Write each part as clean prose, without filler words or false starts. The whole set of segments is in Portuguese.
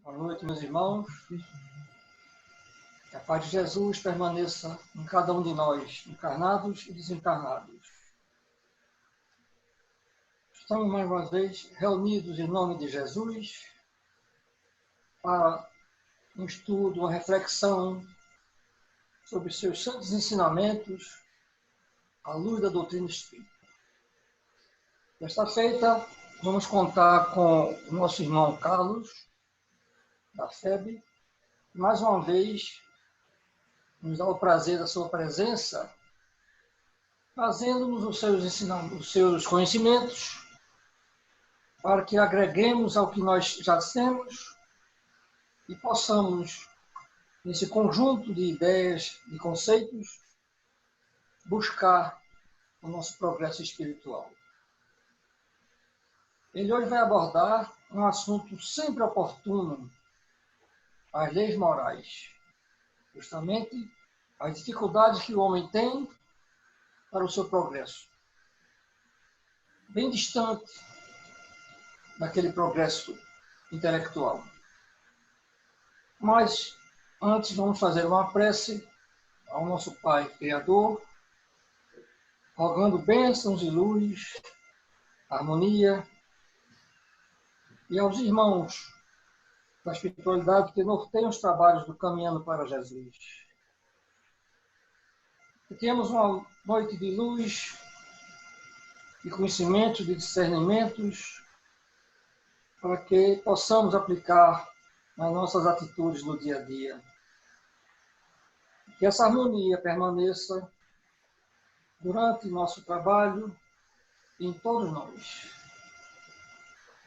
Boa noite, meus irmãos. Que a paz de Jesus permaneça em cada um de nós, encarnados e desencarnados. Estamos mais uma vez reunidos em nome de Jesus para um estudo, uma reflexão sobre seus santos ensinamentos à luz da doutrina espírita. Desta feita, vamos contar com o nosso irmão Carlos, da FEB, mais uma vez nos dá o prazer da sua presença, trazendo-nos os seus conhecimentos, para que agreguemos ao que nós já temos e possamos, nesse conjunto de ideias, de conceitos, buscar o nosso progresso espiritual. Ele hoje vai abordar um assunto sempre oportuno, as leis morais. Justamente as dificuldades que o homem tem para o seu progresso. Bem distante daquele progresso intelectual. Mas, antes, vamos fazer uma prece ao nosso Pai Criador, rogando bênçãos e luz, harmonia, e aos irmãos da espiritualidade que norteiam os trabalhos do Caminhando para Jesus. Que tenhamos uma noite de luz, de conhecimentos, de discernimentos, para que possamos aplicar nas nossas atitudes no dia a dia. Que essa harmonia permaneça durante nosso trabalho e em todos nós.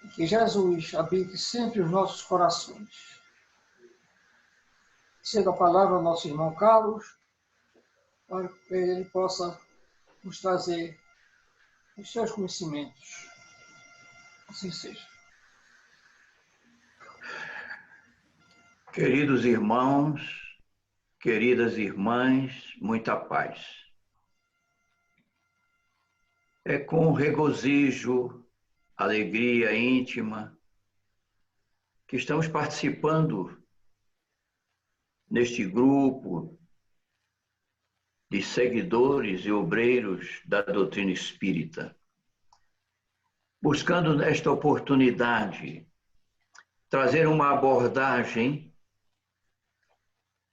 E que Jesus habite sempre os nossos corações. Cedo a palavra ao nosso irmão Carlos, para que ele possa nos trazer os seus conhecimentos. Assim seja. Queridos irmãos, queridas irmãs, muita paz. É com regozijo, alegria íntima, que estamos participando neste grupo de seguidores e obreiros da doutrina espírita, buscando nesta oportunidade trazer uma abordagem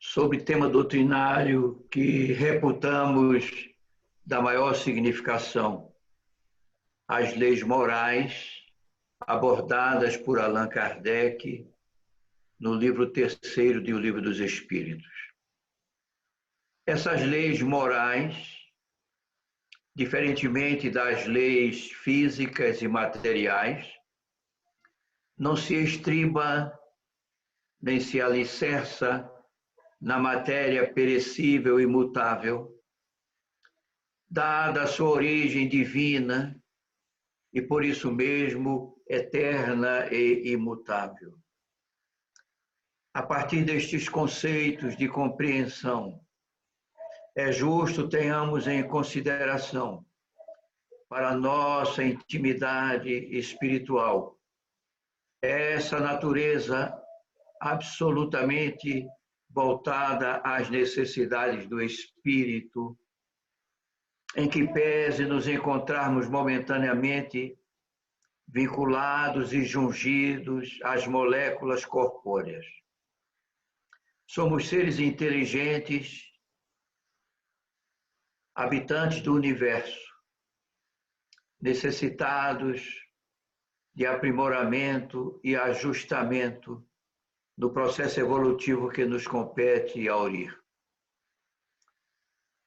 sobre tema doutrinário que reputamos da maior significação, as leis morais abordadas por Allan Kardec no livro 3º de O Livro dos Espíritos. Essas leis morais, diferentemente das leis físicas e materiais, não se estriba nem se alicerça na matéria perecível e mutável, dada a sua origem divina e por isso mesmo eterna e imutável. A partir destes conceitos de compreensão, é justo tenhamos em consideração para a nossa intimidade espiritual essa natureza absolutamente voltada às necessidades do espírito, em que pese nos encontrarmos momentaneamente vinculados e jungidos às moléculas corpóreas. Somos seres inteligentes, habitantes do universo, necessitados de aprimoramento e ajustamento no processo evolutivo que nos compete aurir.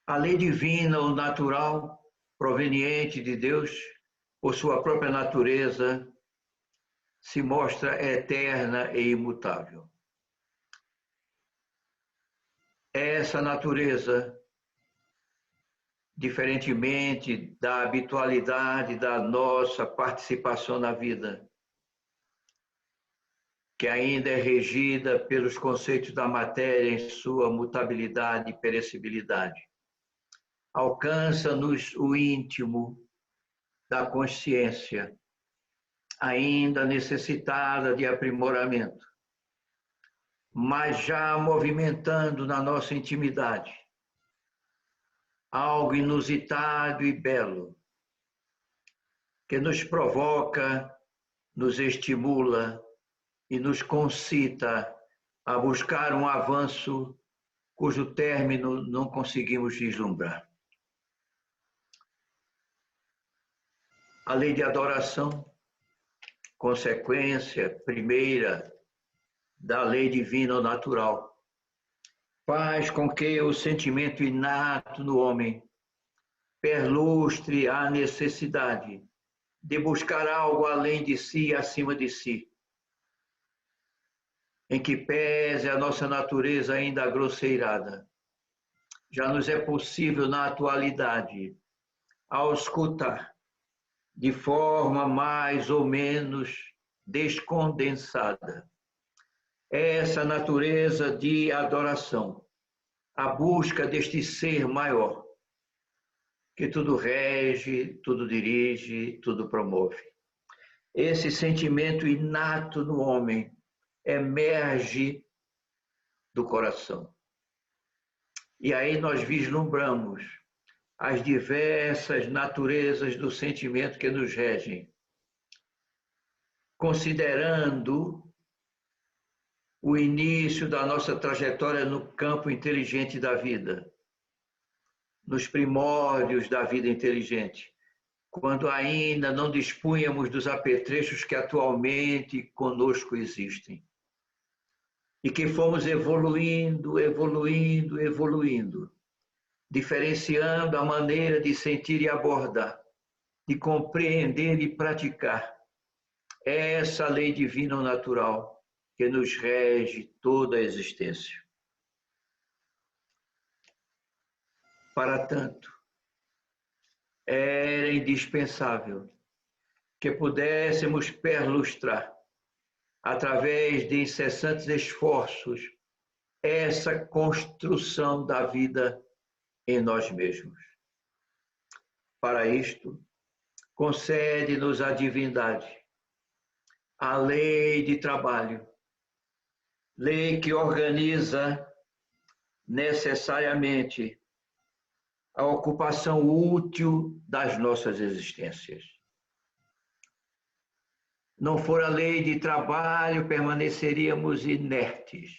A lei divina ou natural, proveniente de Deus, por sua própria natureza, se mostra eterna e imutável. Essa natureza, diferentemente da habitualidade da nossa participação na vida, que ainda é regida pelos conceitos da matéria em sua mutabilidade e perecibilidade, alcança-nos o íntimo da consciência, ainda necessitada de aprimoramento, mas já movimentando na nossa intimidade algo inusitado e belo, que nos provoca, nos estimula e nos concita a buscar um avanço cujo término não conseguimos vislumbrar. A lei de adoração, consequência primeira da lei divina ou natural, faz com que o sentimento inato no homem perlustre a necessidade de buscar algo além de si e acima de si, em que pese a nossa natureza ainda agrosseirada. Já nos é possível, na atualidade, auscultar de forma mais ou menos descondensada essa natureza de adoração, a busca deste ser maior, que tudo rege, tudo dirige, tudo promove. Esse sentimento inato no homem emerge do coração. E aí nós vislumbramos as diversas naturezas do sentimento que nos regem, considerando o início da nossa trajetória no campo inteligente da vida, nos primórdios da vida inteligente, quando ainda não dispunhamos dos apetrechos que atualmente conosco existem. E que fomos evoluindo, diferenciando a maneira de sentir e abordar, de compreender e praticar essa lei divina ou natural que nos rege toda a existência. Para tanto, era indispensável que pudéssemos perlustrar, através de incessantes esforços, essa construção da vida em nós mesmos. Para isto, concede-nos a divindade, a lei de trabalho, lei que organiza necessariamente a ocupação útil das nossas existências. Não for a lei de trabalho, permaneceríamos inertes,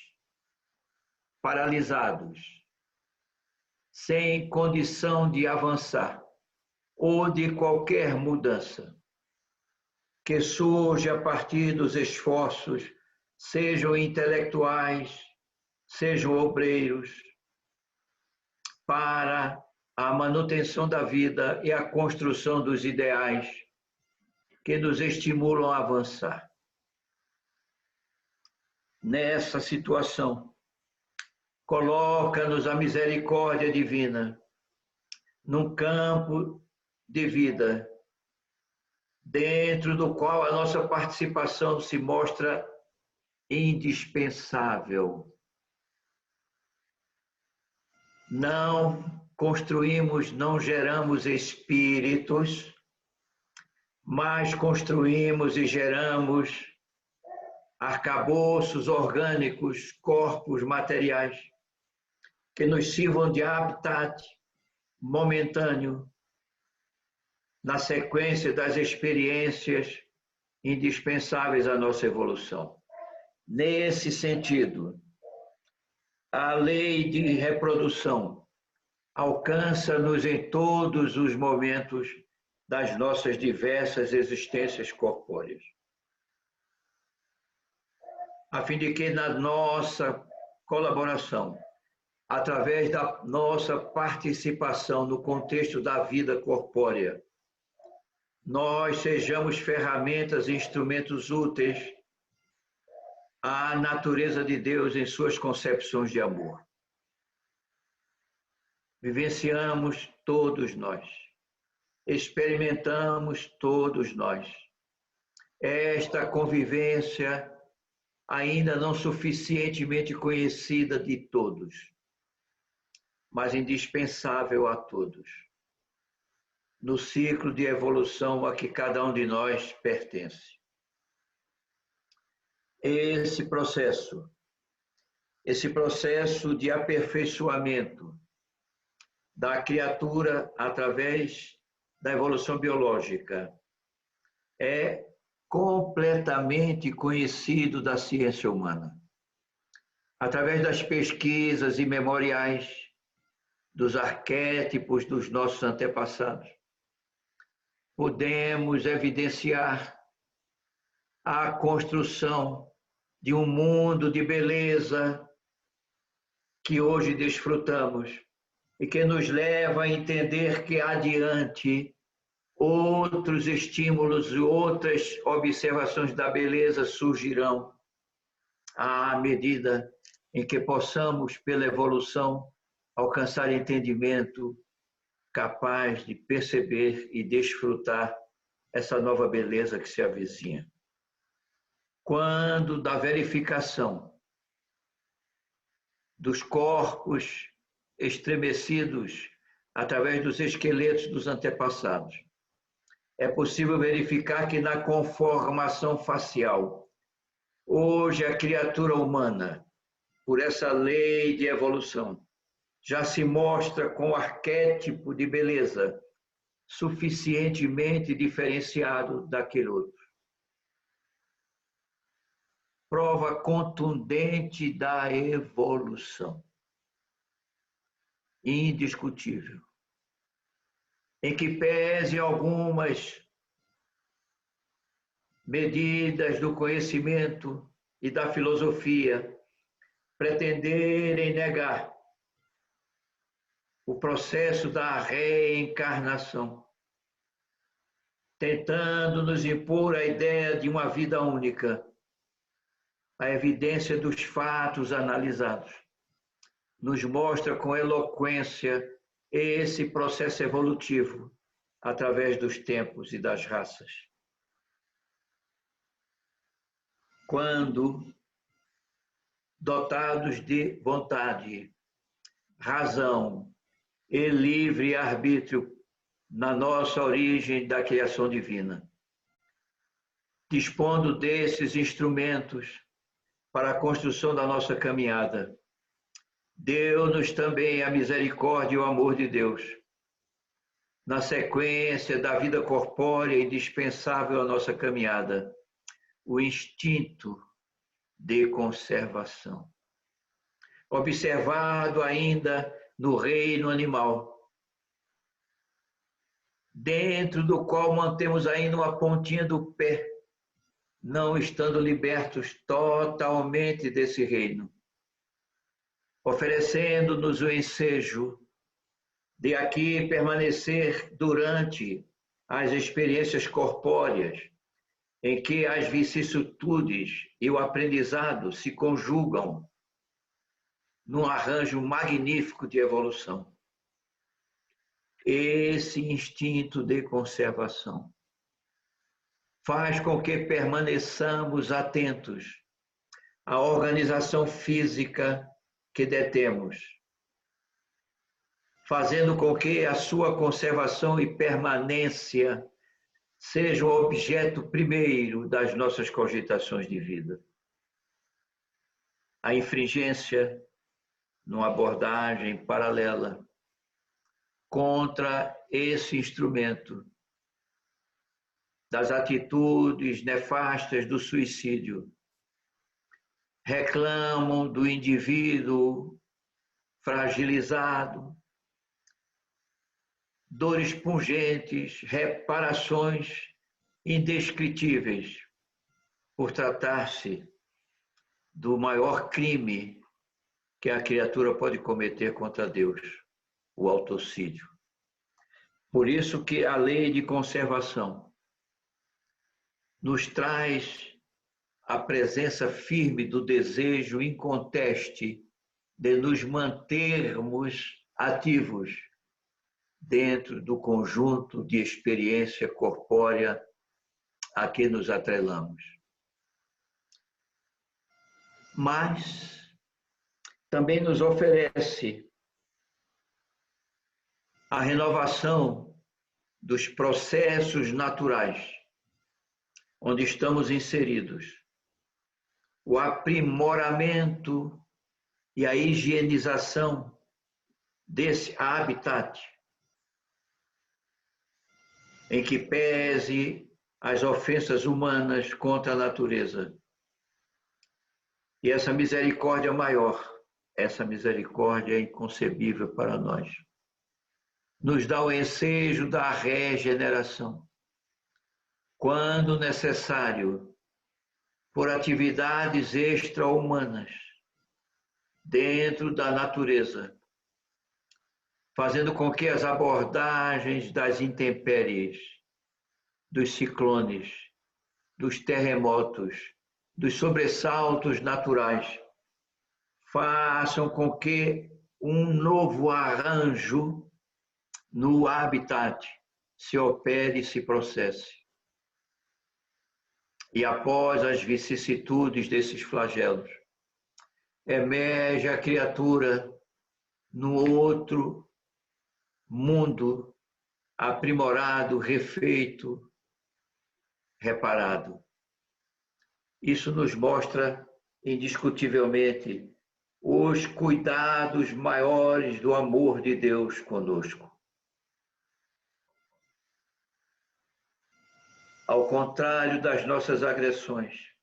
paralisados, sem condição de avançar ou de qualquer mudança que surge a partir dos esforços, sejam intelectuais, sejam obreiros, para a manutenção da vida e a construção dos ideais que nos estimulam a avançar. Nessa situação, coloca-nos a misericórdia divina num campo de vida, dentro do qual a nossa participação se mostra indispensável. Não construímos, não geramos espíritos, mas construímos e geramos arcabouços orgânicos, corpos materiais, que nos sirvam de habitat momentâneo na sequência das experiências indispensáveis à nossa evolução. Nesse sentido, a lei de reprodução alcança-nos em todos os momentos das nossas diversas existências corpóreas, a fim de que na nossa colaboração, através da nossa participação no contexto da vida corpórea, nós sejamos ferramentas e instrumentos úteis à natureza de Deus em suas concepções de amor. Vivenciamos todos nós, experimentamos todos nós esta convivência ainda não suficientemente conhecida de todos, mas indispensável a todos, no ciclo de evolução a que cada um de nós pertence. Esse processo esse processo de aperfeiçoamento da criatura através da evolução biológica é completamente conhecido da ciência humana. Através das pesquisas e memoriais dos arquétipos dos nossos antepassados, podemos evidenciar a construção de um mundo de beleza que hoje desfrutamos e que nos leva a entender que adiante outros estímulos e outras observações da beleza surgirão à medida em que possamos, pela evolução, alcançar entendimento capaz de perceber e desfrutar essa nova beleza que se avizinha. Quando da verificação dos corpos estremecidos através dos esqueletos dos antepassados, é possível verificar que na conformação facial, hoje a criatura humana, por essa lei de evolução, já se mostra com o arquétipo de beleza suficientemente diferenciado daquele outro. Prova contundente da evolução, indiscutível, em que pese algumas medidas do conhecimento e da filosofia pretenderem negar o processo da reencarnação, tentando nos impor a ideia de uma vida única. A evidência dos fatos analisados nos mostra com eloquência esse processo evolutivo através dos tempos e das raças. Quando, dotados de vontade, razão e livre arbítrio na nossa origem da criação divina, dispondo desses instrumentos para a construção da nossa caminhada, deu-nos também a misericórdia e o amor de Deus, na sequência da vida corpórea indispensável à nossa caminhada, o instinto de conservação, observado ainda no reino animal, dentro do qual mantemos ainda uma pontinha do pé, não estando libertos totalmente desse reino, oferecendo-nos o ensejo de aqui permanecer durante as experiências corpóreas, em que as vicissitudes e o aprendizado se conjugam num arranjo magnífico de evolução. Esse instinto de conservação faz com que permaneçamos atentos à organização física que detemos, fazendo com que a sua conservação e permanência seja o objeto primeiro das nossas cogitações de vida. A infringência, numa abordagem paralela, contra esse instrumento das atitudes nefastas do suicídio, reclamam do indivíduo fragilizado dores pungentes, reparações indescritíveis, por tratar-se do maior crime que a criatura pode cometer contra Deus, o autocídio. Por isso que a lei de conservação nos traz a presença firme do desejo inconteste de nos mantermos ativos dentro do conjunto de experiência corpórea a que nos atrelamos. Mas também nos oferece a renovação dos processos naturais onde estamos inseridos, o aprimoramento e a higienização desse habitat, em que pese as ofensas humanas contra a natureza. E essa misericórdia maior, essa misericórdia é inconcebível para nós. Nos dá o ensejo da regeneração, quando necessário, por atividades extra-humanas, dentro da natureza, fazendo com que as abordagens das intempéries, dos ciclones, dos terremotos, dos sobressaltos naturais, façam com que um novo arranjo no habitat se opere e se processe. E após as vicissitudes desses flagelos, emerge a criatura no outro mundo aprimorado, refeito, reparado. Isso nos mostra indiscutivelmente os cuidados maiores do amor de Deus conosco. Ao contrário das nossas agressões,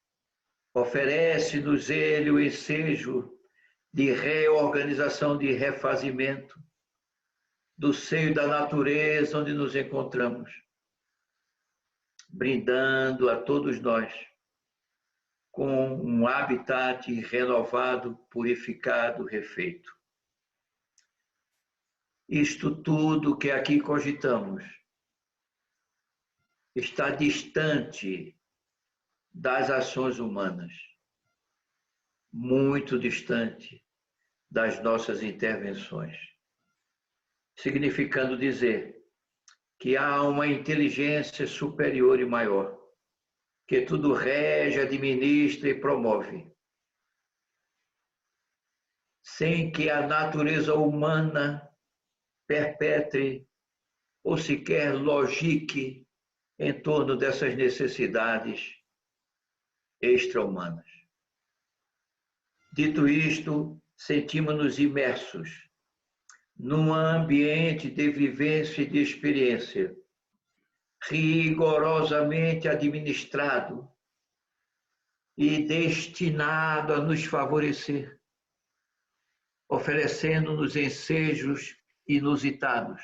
oferece-nos Ele o ensejo de reorganização, de refazimento do seio da natureza onde nos encontramos, brindando a todos nós com um habitat renovado, purificado, refeito. Isto tudo que aqui cogitamos está distante das ações humanas, muito distante das nossas intervenções, significando dizer que há uma inteligência superior e maior, que tudo rege, administra e promove, sem que a natureza humana perpetre ou sequer logique em torno dessas necessidades extra-humanas. Dito isto, sentimos-nos imersos num ambiente de vivência e de experiência, rigorosamente administrado e destinado a nos favorecer, oferecendo-nos ensejos inusitados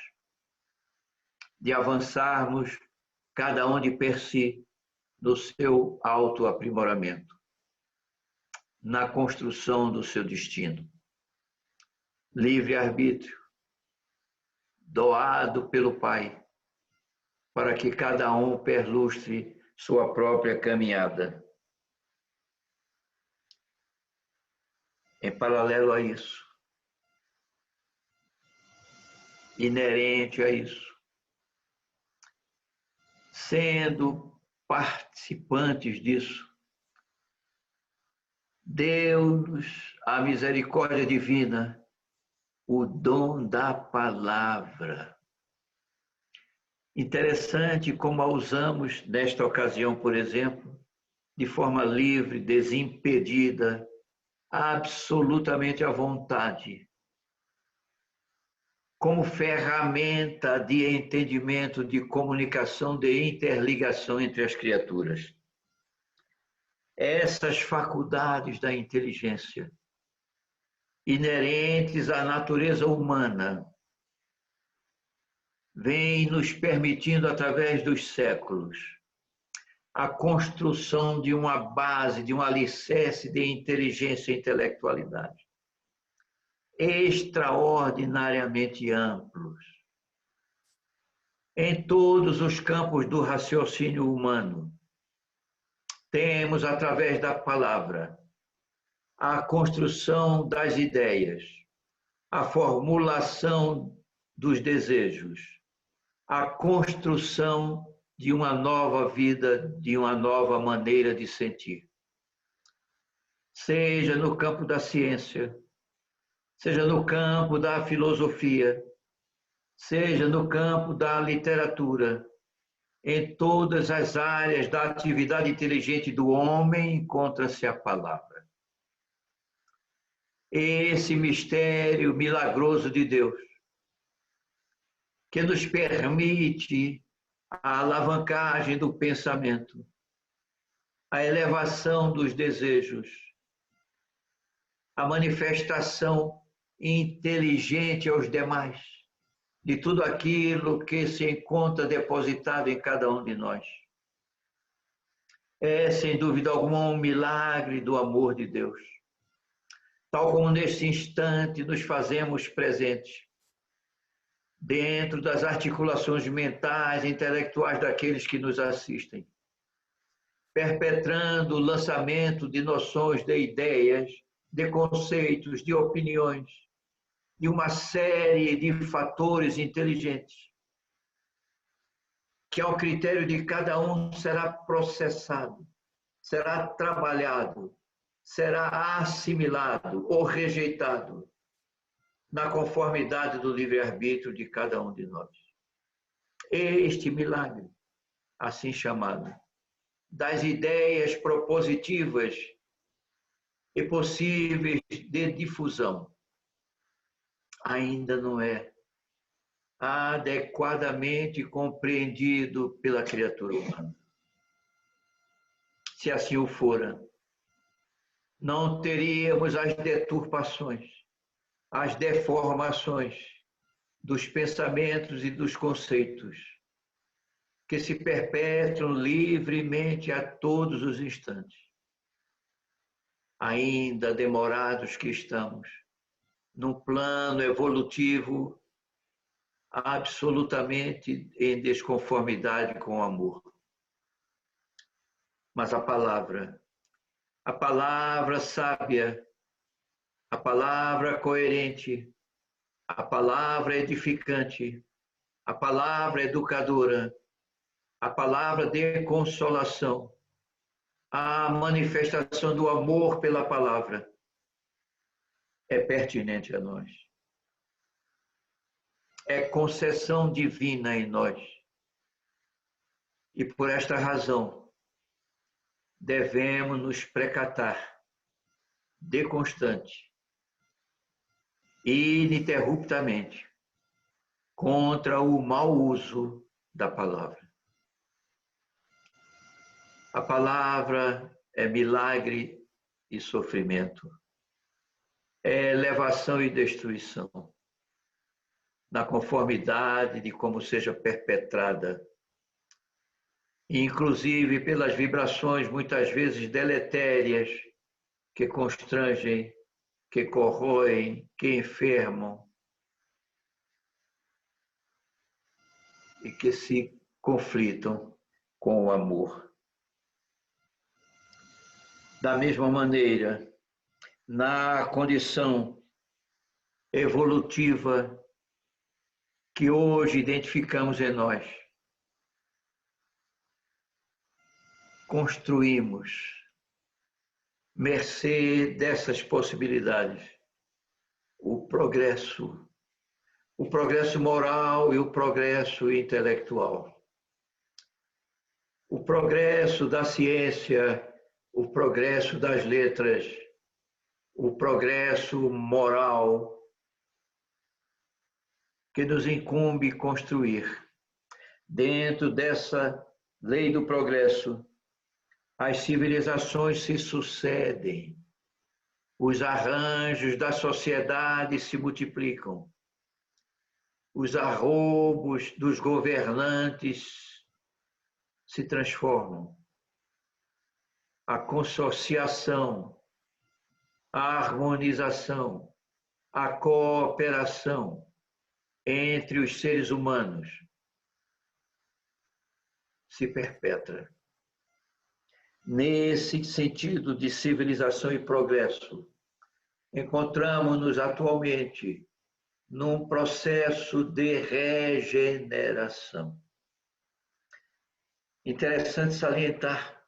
de avançarmos cada um de per si no seu autoaprimoramento, na construção do seu destino. Livre-arbítrio, doado pelo Pai, para que cada um perlustre sua própria caminhada. Em paralelo a isso, inerente a isso, sendo participantes disso, deu-nos a misericórdia divina, o dom da palavra. Interessante como a usamos nesta ocasião, por exemplo, de forma livre, desimpedida, absolutamente à vontade, como ferramenta de entendimento, de comunicação, de interligação entre as criaturas. Essas faculdades da inteligência, inerentes à natureza humana, vêm nos permitindo, através dos séculos, a construção de uma base, de um alicerce de inteligência e intelectualidade extraordinariamente amplos em todos os campos do raciocínio humano. Temos, através da palavra, a construção das ideias, a formulação dos desejos, a construção de uma nova vida, de uma nova maneira de sentir. Seja no campo da ciência, seja no campo da filosofia, seja no campo da literatura, em todas as áreas da atividade inteligente do homem encontra-se a palavra. esse mistério milagroso de Deus, que nos permite a alavancagem do pensamento, a elevação dos desejos, a manifestação inteligente aos demais de tudo aquilo que se encontra depositado em cada um de nós. É, sem dúvida alguma, um milagre do amor de Deus. Tal como neste instante nos fazemos presentes dentro das articulações mentais e intelectuais daqueles que nos assistem, perpetrando o lançamento de noções, de ideias, de conceitos, de opiniões, de uma série de fatores inteligentes, que ao critério de cada um será processado, será trabalhado, será assimilado ou rejeitado, na conformidade do livre-arbítrio de cada um de nós. Este milagre, assim chamado, das ideias propositivas e possíveis de difusão, ainda não é adequadamente compreendido pela criatura humana. Se assim o fora, não teríamos as deturpações, as deformações dos pensamentos e dos conceitos que se perpetram livremente a todos os instantes. Ainda demorados que estamos, num plano evolutivo absolutamente em desconformidade com o amor. Mas a palavra sábia, a palavra coerente, a palavra edificante, a palavra educadora, a palavra de consolação, a manifestação do amor pela palavra é pertinente a nós. É concessão divina em nós. E por esta razão, devemos nos precatar de constante, ininterruptamente, contra o mau uso da palavra. A palavra é milagre e sofrimento, é elevação e destruição, na conformidade de como seja perpetrada, inclusive pelas vibrações muitas vezes deletérias que constrangem, que corroem, que enfermam e que se conflitam com o amor. Da mesma maneira, na condição evolutiva que hoje identificamos em nós, construímos, mercê dessas possibilidades, o progresso moral e o progresso intelectual, o progresso da ciência, o progresso das letras, o progresso moral que nos incumbe construir. Dentro dessa lei do progresso, as civilizações se sucedem, os arranjos da sociedade se multiplicam, os arroubos dos governantes se transformam, a consorciação, a harmonização, a cooperação entre os seres humanos se perpetra. Nesse sentido de civilização e progresso, encontramos-nos atualmente num processo de regeneração. Interessante salientar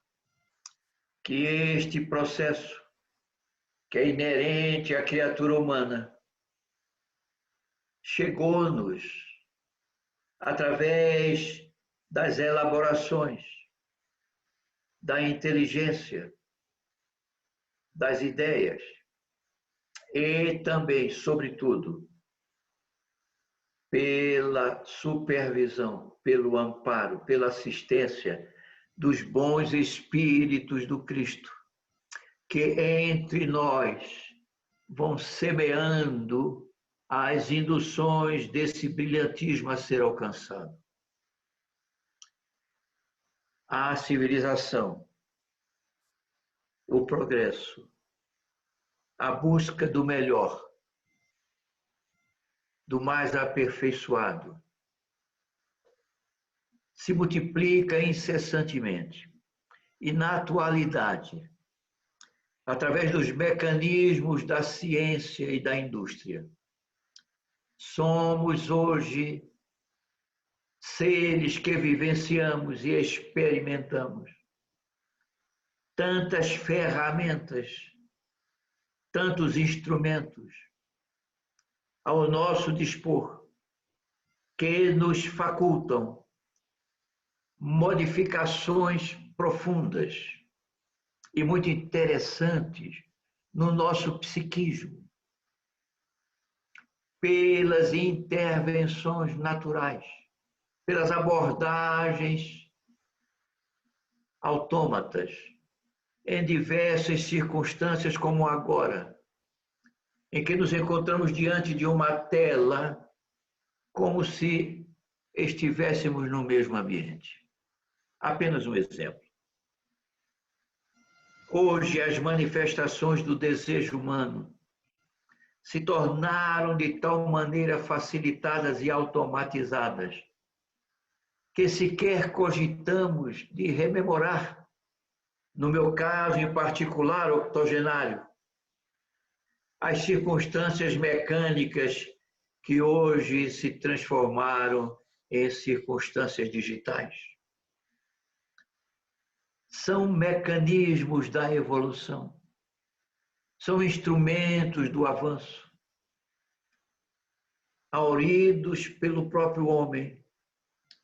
que este processo, que é inerente à criatura humana, chegou-nos através das elaborações, da inteligência, das ideias, e também, sobretudo, pela supervisão, pelo amparo, pela assistência dos bons espíritos do Cristo, que entre nós vão semeando as induções desse brilhantismo a ser alcançado. A civilização, o progresso, a busca do melhor, do mais aperfeiçoado, se multiplica incessantemente. E na atualidade, através dos mecanismos da ciência e da indústria, somos hoje seres que vivenciamos e experimentamos tantas ferramentas, tantos instrumentos ao nosso dispor, que nos facultam modificações profundas e muito interessantes no nosso psiquismo, pelas intervenções naturais, pelas abordagens autômatas, em diversas circunstâncias como agora, em que nos encontramos diante de uma tela como se estivéssemos no mesmo ambiente. Apenas um exemplo. Hoje, as manifestações do desejo humano se tornaram de tal maneira facilitadas e automatizadas que sequer cogitamos de rememorar, no meu caso em particular, octogenário, as circunstâncias mecânicas que hoje se transformaram em circunstâncias digitais. São mecanismos da evolução, são instrumentos do avanço, auridos pelo próprio homem,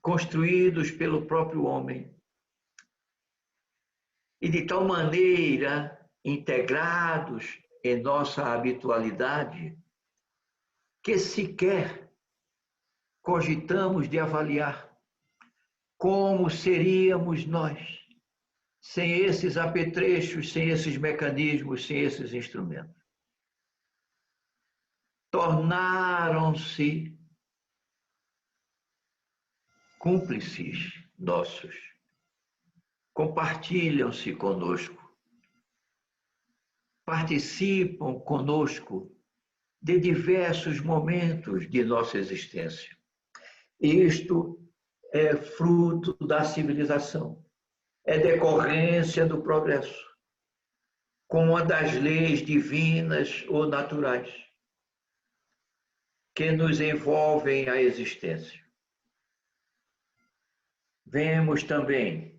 construídos pelo próprio homem, e de tal maneira integrados em nossa habitualidade, que sequer cogitamos de avaliar como seríamos nós sem esses apetrechos, sem esses mecanismos, sem esses instrumentos. Tornaram-se cúmplices nossos, compartilham-se conosco, participam conosco de diversos momentos de nossa existência. Isto é fruto da civilização, é decorrência do progresso, como uma das leis divinas ou naturais que nos envolvem a existência. Vemos também,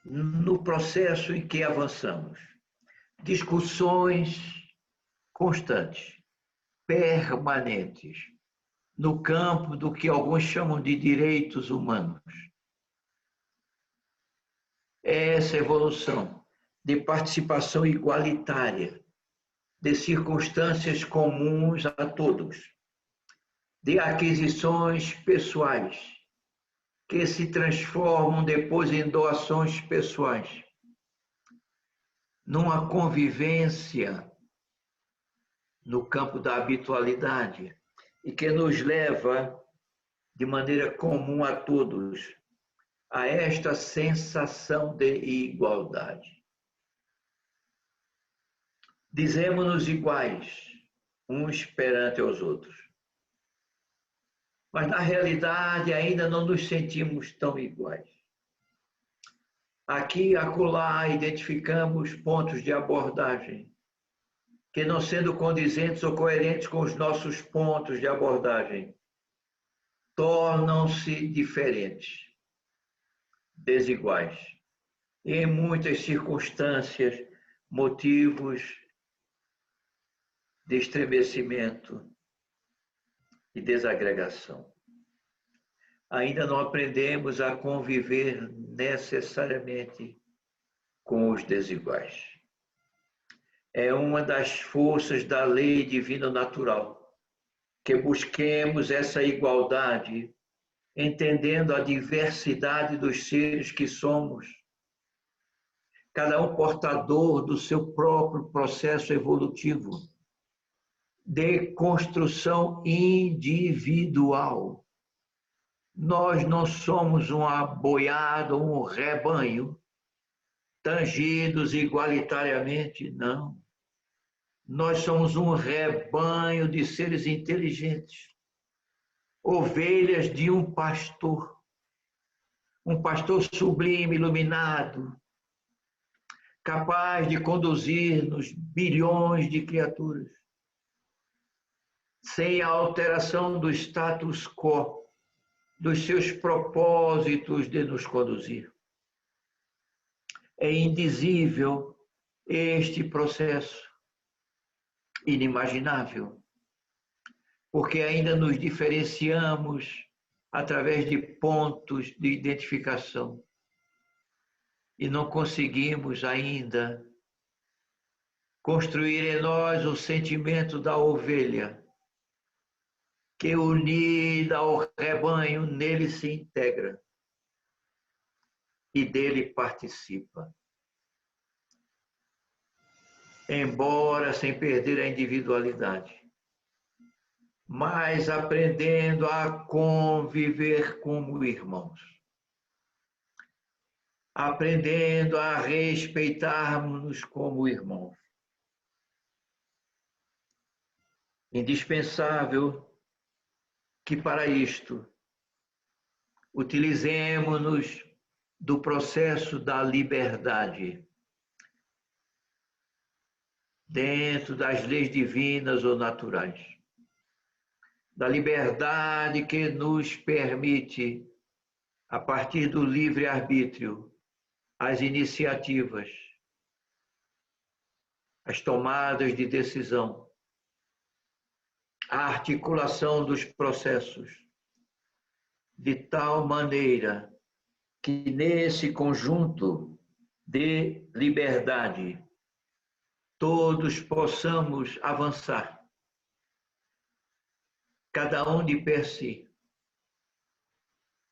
no processo em que avançamos, discussões constantes, permanentes, no campo do que alguns chamam de direitos humanos. Essa evolução de participação igualitária, de circunstâncias comuns a todos, de aquisições pessoais, que se transformam depois em doações pessoais, numa convivência no campo da habitualidade e que nos leva, de maneira comum a todos, a esta sensação de igualdade. Dizemos-nos iguais uns perante os outros, mas na realidade ainda não nos sentimos tão iguais. Aqui e acolá identificamos pontos de abordagem que, não sendo condizentes ou coerentes com os nossos pontos de abordagem, tornam-se diferentes, desiguais, e em muitas circunstâncias, motivos de estremecimento e desagregação. Ainda não aprendemos a conviver necessariamente com os desiguais. é uma das forças da lei divina natural, que busquemos essa igualdade, entendendo a diversidade dos seres que somos, cada um portador do seu próprio processo evolutivo de construção individual. Nós não somos uma boiada ou um rebanho, tangidos igualitariamente, não. Nós somos um rebanho de seres inteligentes, ovelhas de um pastor sublime, iluminado, capaz de conduzir-nos bilhões de criaturas, sem a alteração do status quo, dos seus propósitos de nos conduzir. É indizível este processo, inimaginável, porque ainda nos diferenciamos através de pontos de identificação e não conseguimos ainda construir em nós o sentimento da ovelha, que unida ao rebanho nele se integra e dele participa. Embora sem perder a individualidade, mas aprendendo a conviver como irmãos, aprendendo a respeitarmos-nos como irmãos. Indispensável que para isto utilizemos-nos do processo da liberdade, dentro das leis divinas ou naturais, da liberdade que nos permite, a partir do livre-arbítrio, as iniciativas, as tomadas de decisão, a articulação dos processos, de tal maneira que nesse conjunto de liberdade todos possamos avançar, cada um de per si,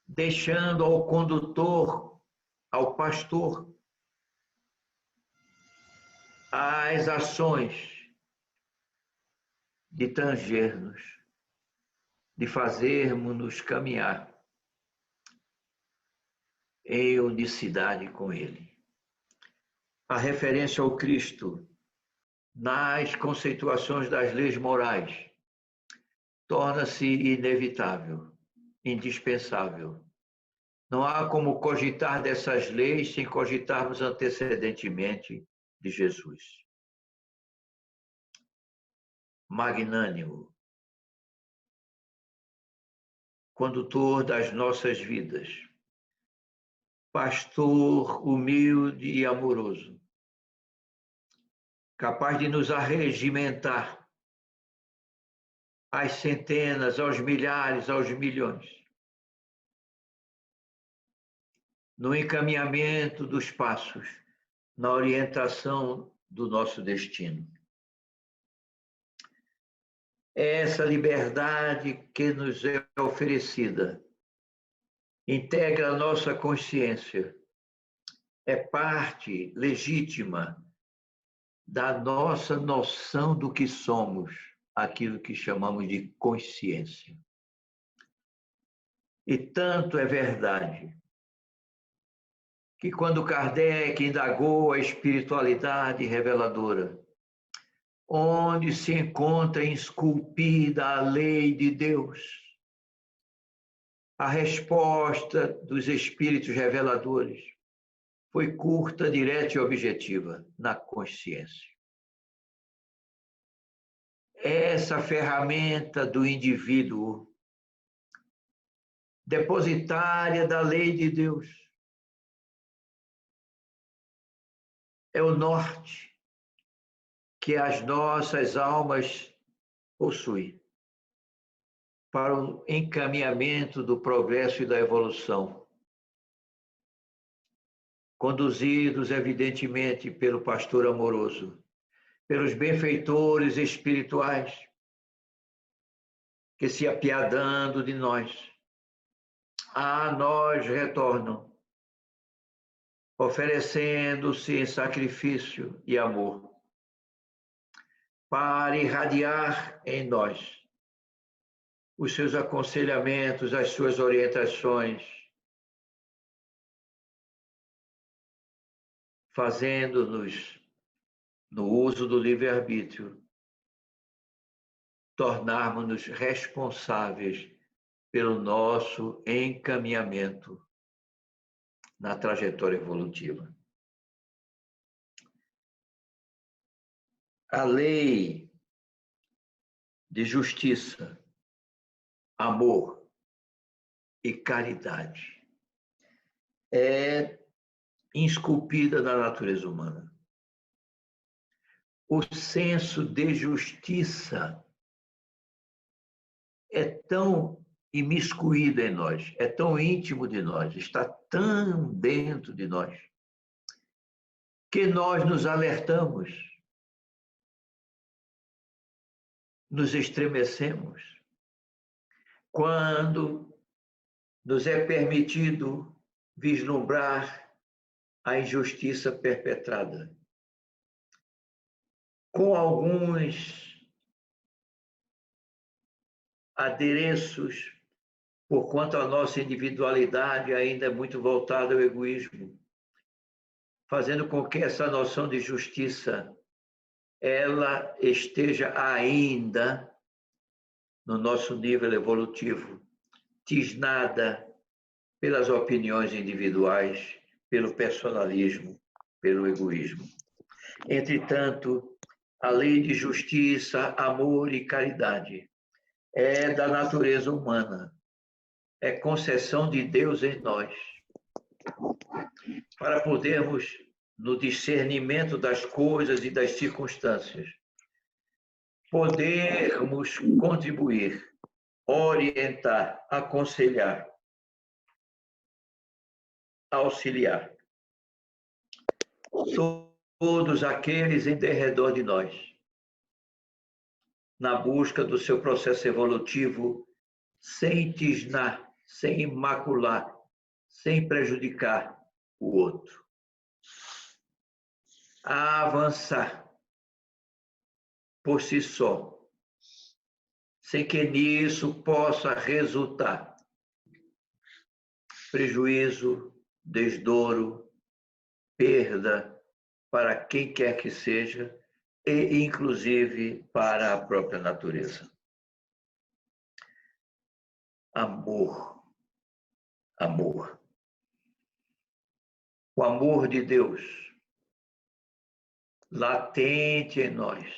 deixando ao condutor, ao pastor, as ações de tanger-nos, de fazermos-nos caminhar em unicidade com Ele. A referência ao Cristo nas conceituações das leis morais torna-se inevitável, indispensável. Não há como cogitar dessas leis sem cogitarmos antecedentemente de Jesus. Magnânimo, condutor das nossas vidas, pastor humilde e amoroso, capaz de nos arregimentar às centenas, aos milhares, aos milhões, no encaminhamento dos passos, na orientação do nosso destino. Essa liberdade que nos é oferecida integra a nossa consciência, é parte legítima da nossa noção do que somos, aquilo que chamamos de consciência. E tanto é verdade que quando Kardec indagou a espiritualidade reveladora, onde se encontra esculpida a lei de Deus, a resposta dos espíritos reveladores foi curta, direta e objetiva: na consciência. Essa ferramenta do indivíduo, depositária da lei de Deus, é o norte que as nossas almas possuem para o encaminhamento do progresso e da evolução, conduzidos, evidentemente, pelo pastor amoroso, pelos benfeitores espirituais que, se apiadando de nós, a nós retornam, oferecendo-se em sacrifício e amor, para irradiar em nós os seus aconselhamentos, as suas orientações, fazendo-nos, no uso do livre-arbítrio, tornarmos-nos responsáveis pelo nosso encaminhamento na trajetória evolutiva. A lei de justiça, amor e caridade é esculpida na natureza humana. O senso de justiça é tão imiscuído em nós, é tão íntimo de nós, está tão dentro de nós, que nós nos alertamos, nos estremecemos, quando nos é permitido vislumbrar a injustiça perpetrada. Com alguns adereços, por quanto a nossa individualidade ainda é muito voltada ao egoísmo, fazendo com que essa noção de justiça ela esteja ainda no nosso nível evolutivo, tisnada pelas opiniões individuais, pelo personalismo, pelo egoísmo. Entretanto, a lei de justiça, amor e caridade é da natureza humana, é concessão de Deus em nós, para podermos, no discernimento das coisas e das circunstâncias, podermos contribuir, orientar, aconselhar, auxiliar todos aqueles em derredor de nós, na busca do seu processo evolutivo, sem tisnar, sem imacular, sem prejudicar o outro. A avançar por si só, sem que nisso possa resultar prejuízo, desdouro, perda para quem quer que seja e, inclusive, para a própria natureza. Amor. Amor. O amor de Deus, latente em nós,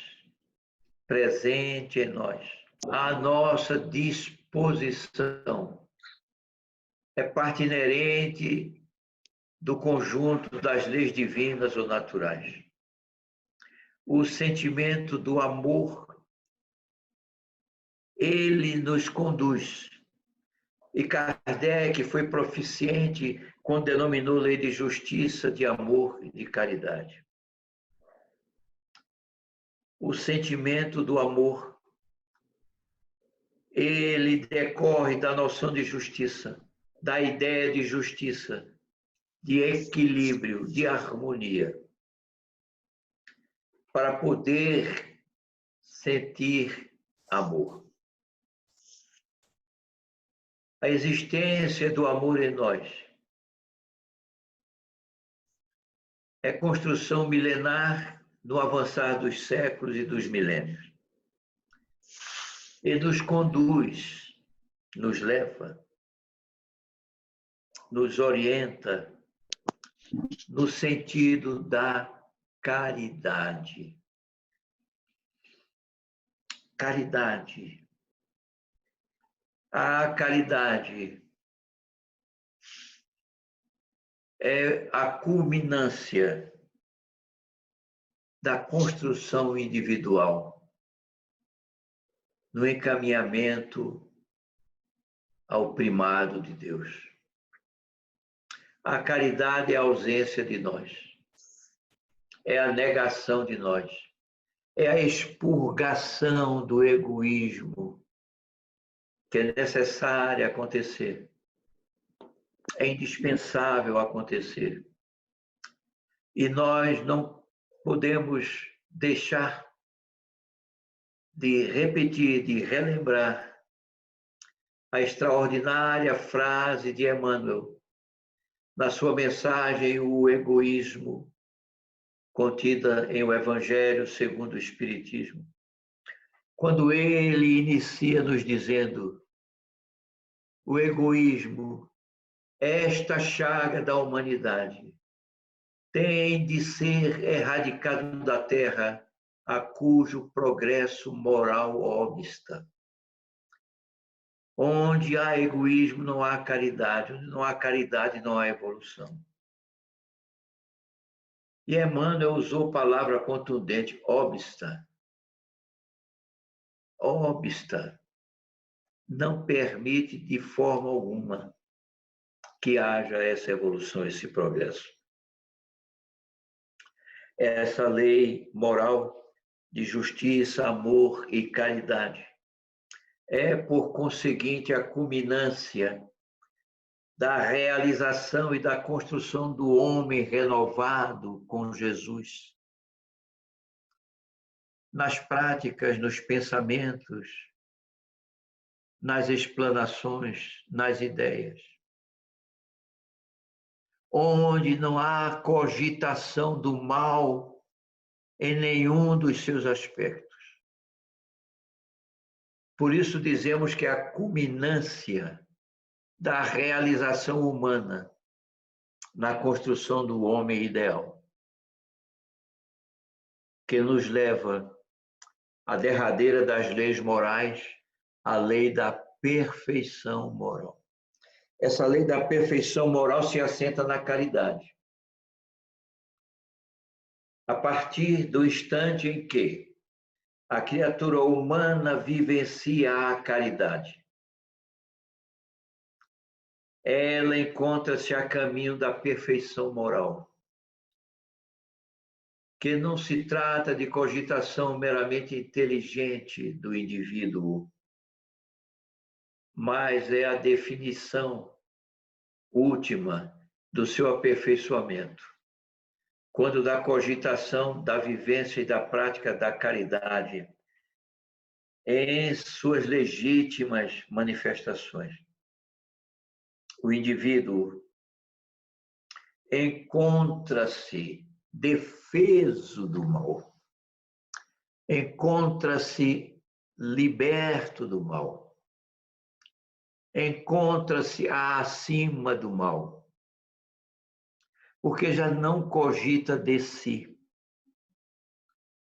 presente em nós, à nossa disposição, é parte inerente do conjunto das leis divinas ou naturais. O sentimento do amor, ele nos conduz. E Kardec foi proficiente quando denominou lei de justiça, de amor e de caridade. O sentimento do amor, ele decorre da noção de justiça, da ideia de justiça, de equilíbrio, de harmonia, para poder sentir amor. A existência do amor em nós é construção milenar no avançar dos séculos e dos milênios. E nos conduz, nos leva, nos orienta no sentido da caridade. Caridade. A caridade é a culminância da construção individual no encaminhamento ao primado de Deus. A caridade é a ausência de nós, é a negação de nós, é a expurgação do egoísmo que é necessária acontecer, é indispensável acontecer. E nós não podemos deixar de repetir, de relembrar a extraordinária frase de Emmanuel, na sua mensagem, O Egoísmo, contida em O Evangelho segundo o Espiritismo, quando ele inicia nos dizendo: o egoísmo, esta chaga da humanidade, tem de ser erradicado da terra, a cujo progresso moral obsta. Onde há egoísmo, não há caridade. Onde não há caridade, não há evolução. E Emmanuel usou a palavra contundente, obsta. Obsta. Não permite de forma alguma que haja essa evolução, esse progresso. Essa lei moral de justiça, amor e caridade é, por conseguinte, a culminância da realização e da construção do homem renovado com Jesus. Nas práticas, nos pensamentos, nas explanações, nas ideias. Onde não há cogitação do mal em nenhum dos seus aspectos. Por isso dizemos que a culminância da realização humana na construção do homem ideal, que nos leva à derradeira das leis morais, a lei da perfeição moral. Essa lei da perfeição moral se assenta na caridade. A partir do instante em que a criatura humana vivencia a caridade, ela encontra-se a caminho da perfeição moral, que não se trata de cogitação meramente inteligente do indivíduo, mas é a definição última do seu aperfeiçoamento, quando da cogitação, da vivência e da prática da caridade em suas legítimas manifestações. O indivíduo encontra-se defeso do mal, encontra-se liberto do mal, encontra-se acima do mal, porque já não cogita de si,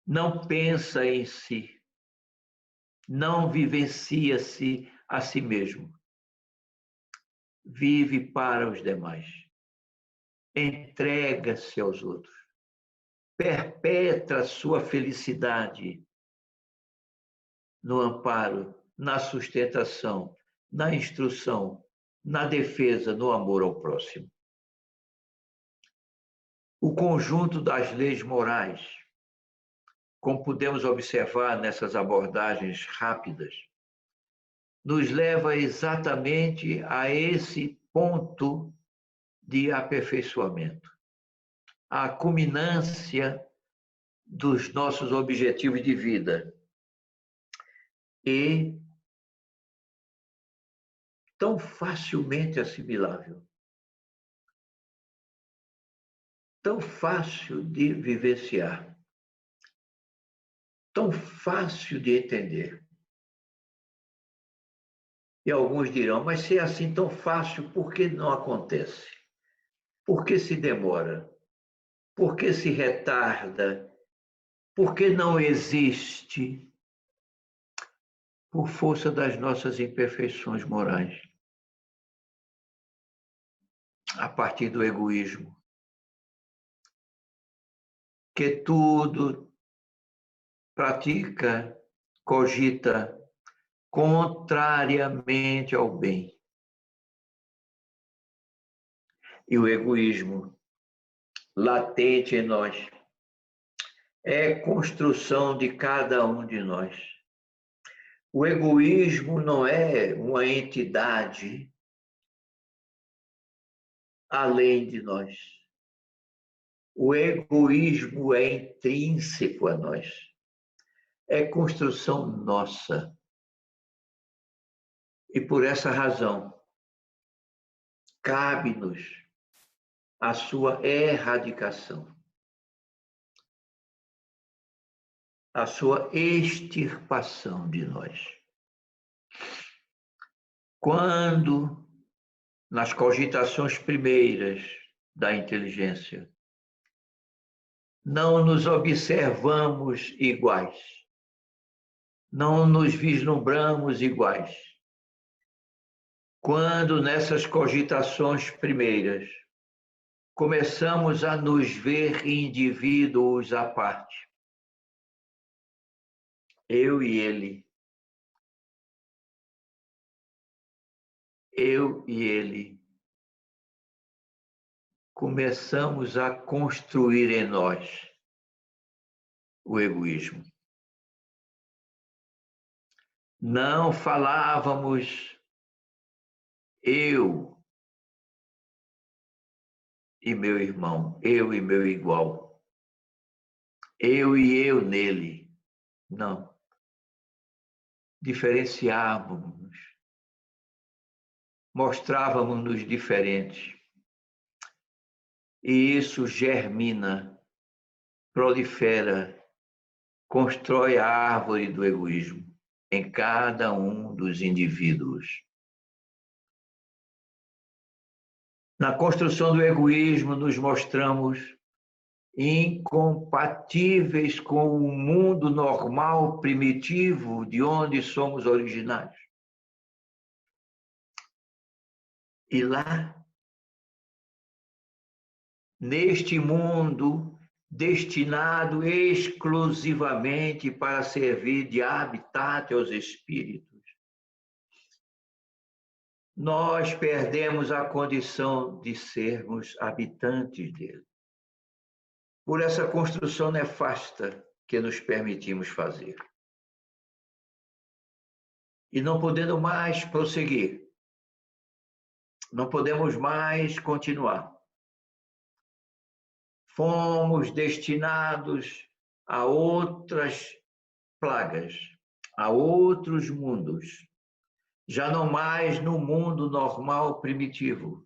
não pensa em si, não vivencia-se a si mesmo, vive para os demais, entrega-se aos outros, perpetra sua felicidade no amparo, na sustentação, na instrução, na defesa, no amor ao próximo. O conjunto das leis morais, como podemos observar nessas abordagens rápidas, nos leva exatamente a esse ponto de aperfeiçoamento, a culminância dos nossos objetivos de vida. E tão facilmente assimilável, tão fácil de vivenciar, tão fácil de entender. E alguns dirão, mas se é assim tão fácil, por que não acontece? Por que se demora? Por que se retarda? Por que não existe? Por força das nossas imperfeições morais. A partir do egoísmo. Que tudo pratica, cogita contrariamente ao bem. E o egoísmo, latente em nós, é construção de cada um de nós. O egoísmo não é uma entidade além de nós. O egoísmo é intrínseco a nós. É construção nossa. E por essa razão, cabe-nos a sua erradicação, a sua extirpação de nós. Quando, nas cogitações primeiras da inteligência, não nos observamos iguais, não nos vislumbramos iguais. Quando nessas cogitações primeiras começamos a nos ver indivíduos à parte, eu e ele, começamos a construir em nós o egoísmo. Não falávamos eu e meu irmão, eu e meu igual, eu e eu nele. Não. Diferenciávamos, mostrávamos-nos diferentes. E isso germina, prolifera, constrói a árvore do egoísmo em cada um dos indivíduos. Na construção do egoísmo, nos mostramos incompatíveis com o mundo normal, primitivo, de onde somos originários. E lá, neste mundo destinado exclusivamente para servir de habitat aos espíritos, nós perdemos a condição de sermos habitantes dele. Por essa construção nefasta que nos permitimos fazer. E não podendo mais prosseguir, não podemos mais continuar. Fomos destinados a outras plagas, a outros mundos, já não mais no mundo normal primitivo,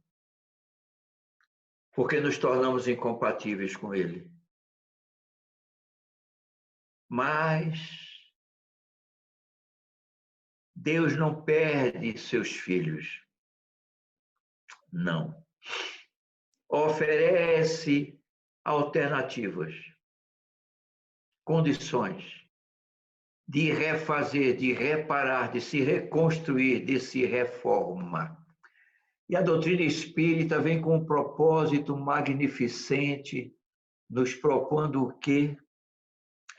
porque nos tornamos incompatíveis com ele. Mas Deus não perde seus filhos. Não. Oferece alternativas, condições de refazer, de reparar, de se reconstruir, de se reformar. E a doutrina espírita vem com um propósito magnificente, nos propondo o quê?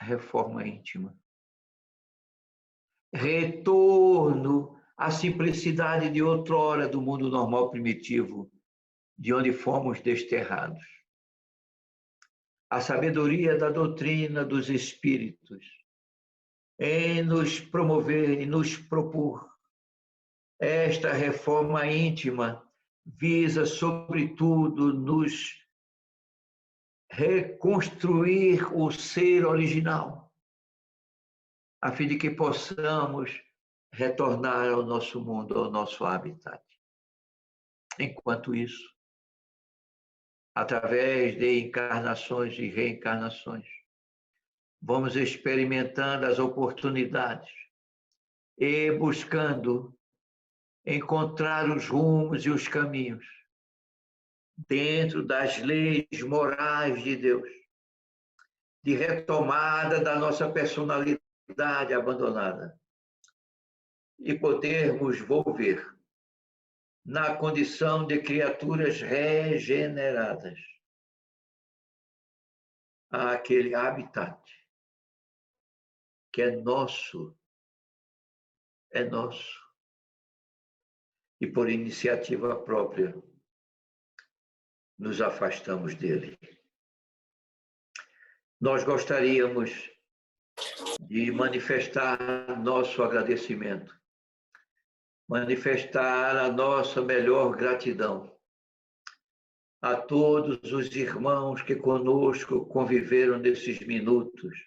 Reforma íntima. Retorno à simplicidade de outrora do mundo normal primitivo, de onde fomos desterrados. A sabedoria da doutrina dos espíritos em nos promover e nos propor esta reforma íntima visa, sobretudo, nos reconstruir o ser original, a fim de que possamos retornar ao nosso mundo, ao nosso habitat. Enquanto isso, através de encarnações e reencarnações, vamos experimentando as oportunidades e buscando encontrar os rumos e os caminhos dentro das leis morais de Deus, de retomada da nossa personalidade abandonada e podermos volver na condição de criaturas regeneradas àquele habitat que é nosso, e por iniciativa própria nos afastamos dele. nós gostaríamos de manifestar nosso agradecimento, manifestar a nossa melhor gratidão a todos os irmãos que conosco conviveram nesses minutos,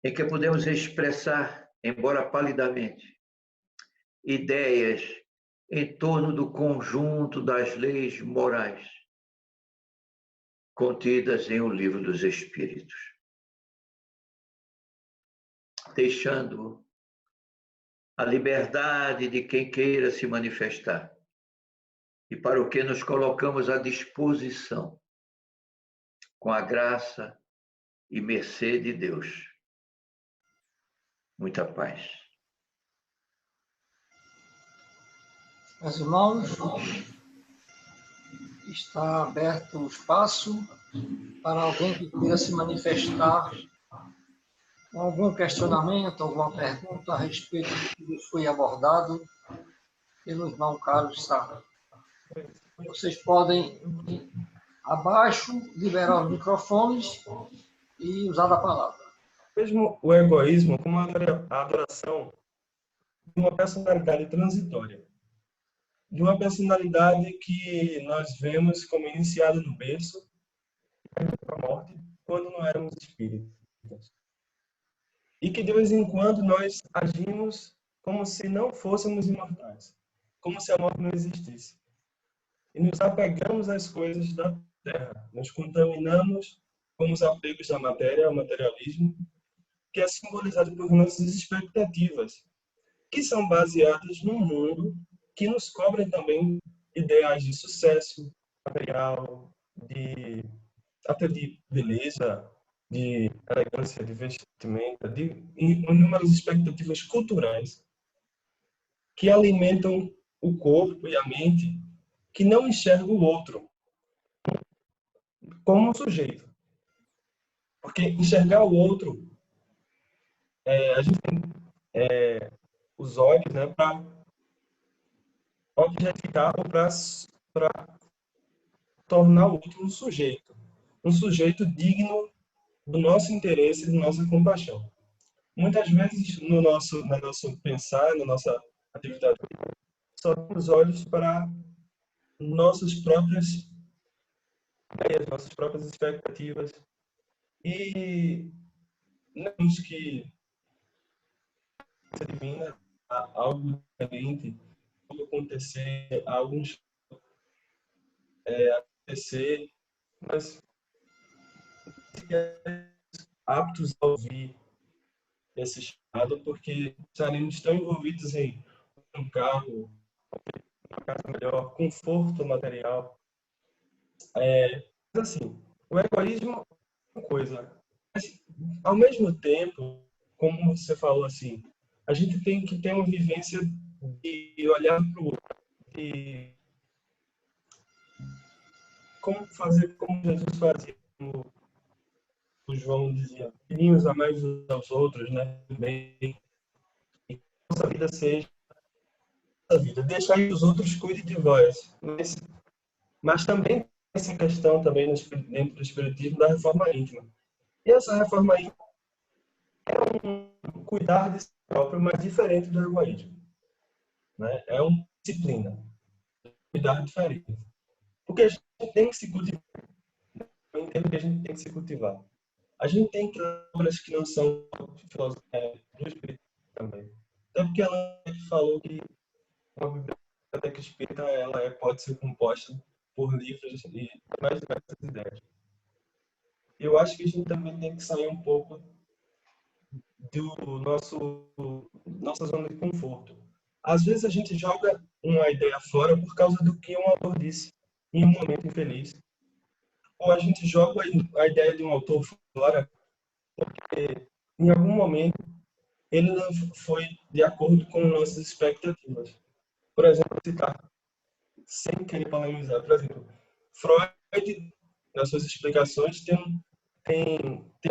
em que podemos expressar, embora palidamente, ideias em torno do conjunto das leis morais contidas em O Livro dos Espíritos, deixando a liberdade de quem queira se manifestar e para o que nos colocamos à disposição, com a graça e mercê de Deus. Muita paz. Meus irmãos, está aberto o espaço para alguém que queira se manifestar com algum questionamento, alguma pergunta a respeito do que foi abordado pelo irmão Carlos Sá. Vocês podem, abaixo, liberar os microfones e usar a palavra. Mesmo o egoísmo como a adoração de uma personalidade transitória, de uma personalidade que nós vemos como iniciada no berço para a morte, quando não éramos espíritas. E que de vez em quando nós agimos como se não fôssemos imortais, como se a morte não existisse. E nos apegamos às coisas da terra, nos contaminamos com os apegos da matéria, ao materialismo, que é simbolizado por nossas expectativas, que são baseadas num mundo que nos cobra também ideais de sucesso material, até de beleza, de elegância, de vestimenta, de inúmeras expectativas culturais que alimentam o corpo e a mente, que não enxerga o outro como um sujeito. Porque enxergar o outro, a gente tem os olhos, né, para objetificar ou para tornar o outro um sujeito digno do nosso interesse e da nossa compaixão. Muitas vezes no nosso pensar, na nossa atividade, só temos olhos para nossas próprias ideias, nossas próprias expectativas, e não temos que ser divina, algo diferente, algo acontecer, acontecer, mas aptos a ouvir esse chamado, porque estaremos tão envolvidos em um carro, uma casa melhor, conforto material. Mas assim, o egoísmo é uma coisa, mas ao mesmo tempo, como você falou assim, a gente tem que ter uma vivência de olhar para o outro, de como fazer como Jesus fazia, como o João dizia, filhinhos amai uns aos outros, né? Bem, e que nossa vida seja a vida, deixar que os outros cuidem de vós. Mas também tem essa questão também dentro do espiritismo da reforma íntima. E essa reforma íntima é um cuidar de si próprio, mas diferente do egoísmo, né? É uma disciplina, cuidar diferente. Porque a gente tem que se cultivar. Eu entendo que a gente tem que se cultivar. A gente tem que ter obras que não são do espírito também. Até porque ela falou que uma biblioteca espírita pode ser composta por livros e mais diversas ideias. Eu acho que a gente também tem que sair um pouco do nossa zona de conforto. Às vezes a gente joga uma ideia fora por causa do que um autor disse em um momento infeliz. Ou a gente joga a ideia de um autor fora porque em algum momento ele não foi de acordo com nossas expectativas. Por exemplo, citar, sem querer polemizar, por exemplo, Freud, nas suas explicações, tem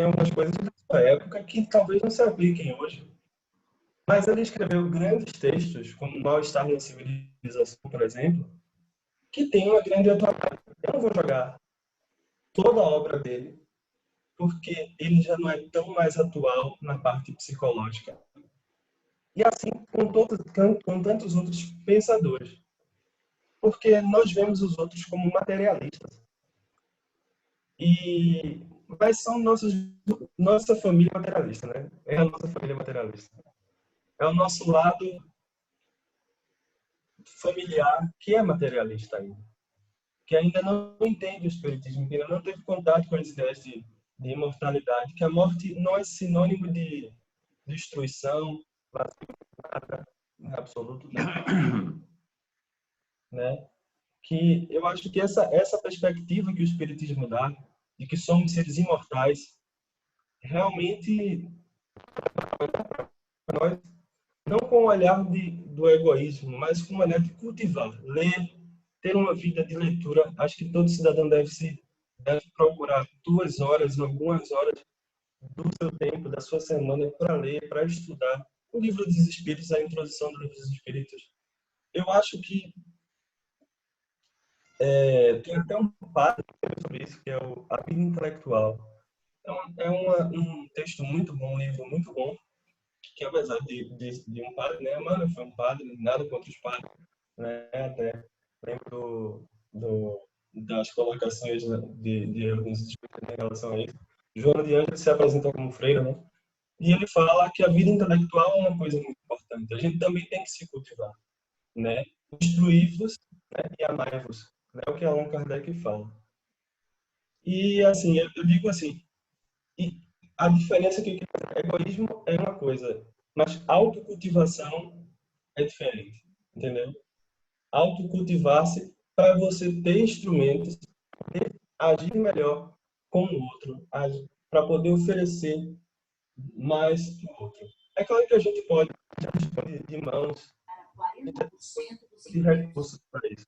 algumas coisas da sua época que talvez não se apliquem hoje. Mas ele escreveu grandes textos, como Mal-Estar na Civilização, por exemplo, que tem uma grande atualidade. Eu não vou jogar toda a obra dele porque ele já não é tão mais atual na parte psicológica. E assim com tantos outros pensadores. Porque nós vemos os outros como materialistas. Mas são nossa família materialista, né? É a nossa família materialista. É o nosso lado familiar que é materialista ainda. Que ainda não entende o espiritismo, que ainda não teve contato com as ideias de imortalidade, que a morte não é sinônimo de destruição, nada, em absoluto, né? Que eu acho que essa perspectiva que o espiritismo dá, de que somos seres imortais, realmente nós, não com o olhar do egoísmo, mas com o olhar de cultivar, ler, ter uma vida de leitura. Acho que todo cidadão deve procurar 2 horas, algumas horas do seu tempo, da sua semana, para ler, para estudar o Livro dos Espíritos, a introdução do Livro dos Espíritos. Eu acho que tem até um padre sobre isso, que é A Vida Intelectual. Um texto muito bom, um livro muito bom, que apesar de um padre, né, mano, foi um padre, nada contra os padres, né, até lembro das colocações, né, de alguns espíritos em relação a isso. Joana de Ângeles se apresenta como freira, né, e ele fala que a vida intelectual é uma coisa muito importante. A gente também tem que se cultivar, né, instruí-vos, né, e amai-vos, né, é o que Allan Kardec fala. E assim, eu digo assim, e a diferença é que egoísmo é uma coisa, mas autocultivação é diferente, entendeu? Autocultivar-se para você ter instrumentos, poder agir melhor com o outro, para poder oferecer mais para o outro. É claro que a gente pode dispor de mãos, de recursos para isso.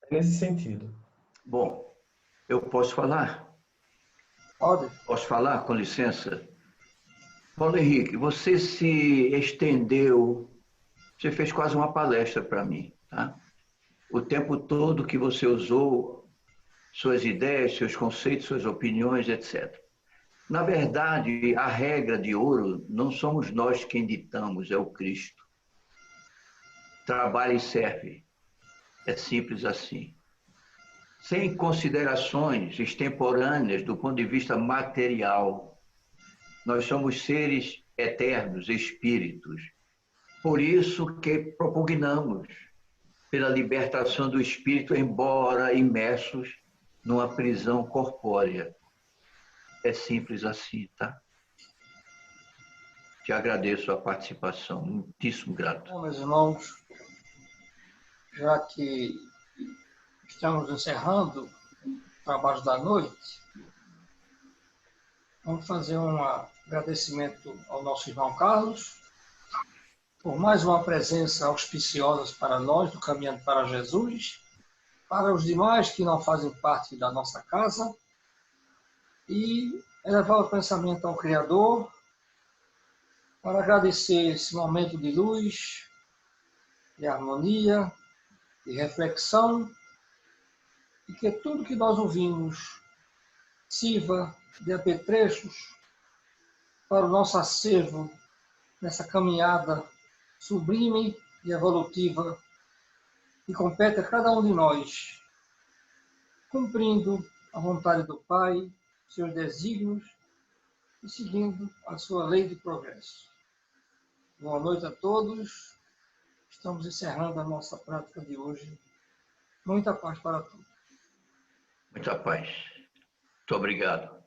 É nesse sentido. Bom, eu posso falar? Pode. Posso falar, com licença? Paulo Henrique, você se estendeu, você fez quase uma palestra para mim, tá? O tempo todo que você usou suas ideias, seus conceitos, suas opiniões, etc. Na verdade, a regra de ouro não somos nós quem ditamos, é o Cristo. Trabalha e serve. É simples assim. Sem considerações extemporâneas do ponto de vista material. Nós somos seres eternos, espíritos. Por isso que propugnamos pela libertação do espírito, embora imersos numa prisão corpórea. É simples assim, tá? Te agradeço a participação, muitíssimo grato. Bom, meus irmãos, já que estamos encerrando o trabalho da noite, vamos fazer um agradecimento ao nosso irmão Carlos por mais uma presença auspiciosa para nós do Caminhando para Jesus, para os demais que não fazem parte da nossa casa, e elevar o pensamento ao Criador para agradecer esse momento de luz, de harmonia, de reflexão, e que tudo que nós ouvimos sirva de apetrechos para o nosso acervo nessa caminhada sublime e evolutiva que compete a cada um de nós, cumprindo a vontade do Pai, seus desígnios e seguindo a sua lei de progresso. Boa noite a todos. Estamos encerrando a nossa prática de hoje. Muita paz para todos. Muita paz. Muito obrigado.